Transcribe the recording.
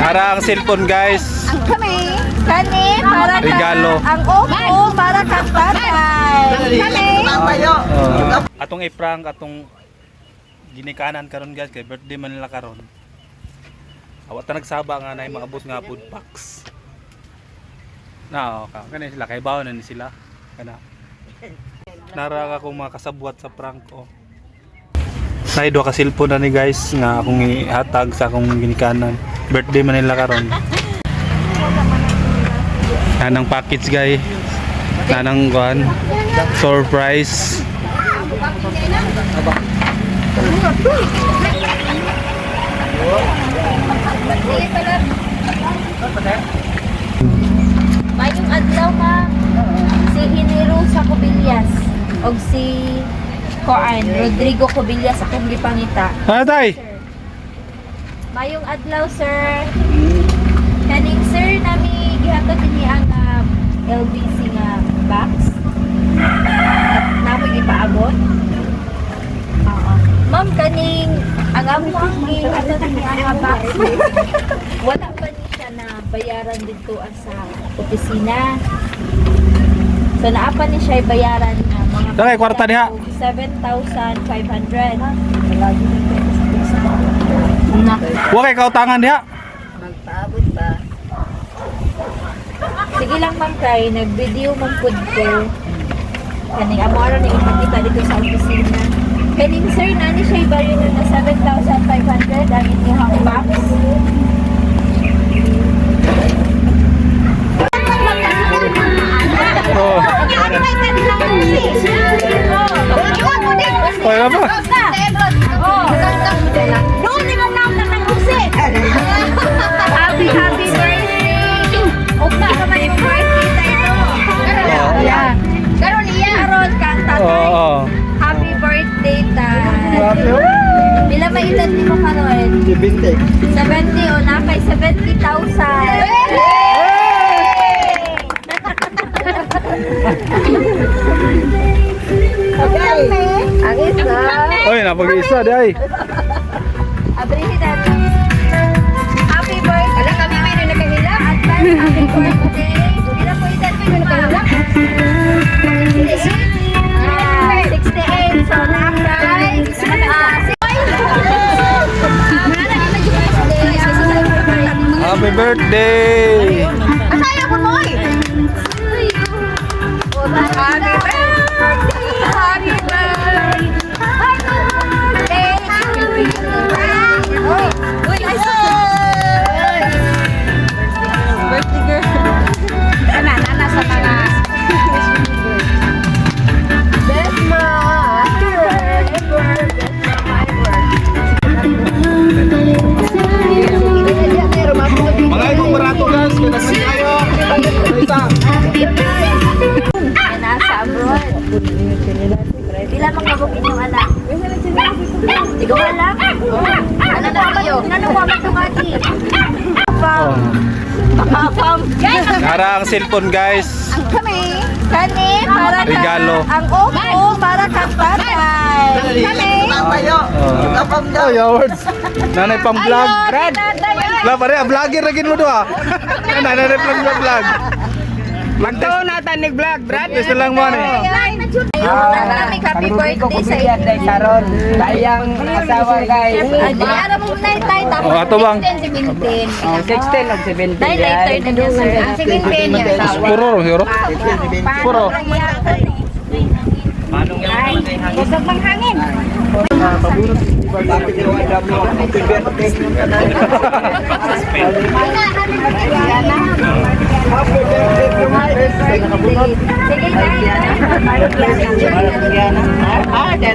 Para ang cellphone guys. Ang kani para regalo. Ang Oppo para kang tatay. Atong i-prank atong ginikanan karon guys kay birthday man nila karon. Awat ta nagsaba nga nay maabot nga food packs. Na kani sila kay bawo na ni sila kana. Nara ako mga kasabwat sa prank ko. Nay duha ka cellphone na ni guys nga akong ihatag sa akong ginikanan. Birthday man nila karon. Nanang package guys. Nanang kuan surprise. Mayong adlaw ma si Hiniro sa Cobillas og si Koan Rodrigo Cobillas akong gipangita. Ano tay? Mayong adlaw sir. Kaning sir nami gihatod ni ang LBC nga box. At namo gipaabot. Oo. Ma'am kaning ang amo ang gihatod ni ang box. Wala pa ni siya na bayaran dito sa opisina. So naapa ni siya bayaran na mga Dali, kwarta diha. 7,500. Wa kay kautangan diha. Magpaabot ba? Sige lang ma'am kay nag-video man pud ko. Kaning amo ara ni ipakita dito sa opisina. Kaning sir nani siya bayaran na 7,500 ang inyong box. Oh. Oh, apa? Happy birthday! Ugma ka man yung birthday tayo. Karon iya. Karon kang tatay. Oo. Happy birthday tay. Pila may edad nimo karon? 70. 70 o na kay 70,000. Okay. Ang isa. Oy, napag-isa di ay. Abrihin natin. Happy birthday. Alam kami may nakahila. Advance happy birthday. Pila po edad mo yung nakahila? 68. So nakay. Happy birthday. Asaya mo mo eh. Happy birthday. Happy birthday. Uy, birthday girl. Nana sa mga Desma. Mga ibang barato guys, pinasal tayo. Isa. Nasa abroad. Pila mga bukid yung anak? Ikaw alam? Ano na kayo? Ano ba matungati? Pam. Para ang cellphone guys. Ang kani para kang Regalo. ang Oppo para kang tatay. Kani. Oh, awards. Nanay pang vlog. Brad. La pare, vlogger lagi mo do ah. Nanay pang vlog. Magto na tanig vlog, Brad. Gusto lang mo ni. Ayun, happy birthday sa inyo. Karon, dayang asawa guys. Ano mo na tayo tapos Oh, ato bang? 16 of 17 Dahil later na niya sir. 17 years. Puro, hero. Puro. Busog mang hangin. Sige,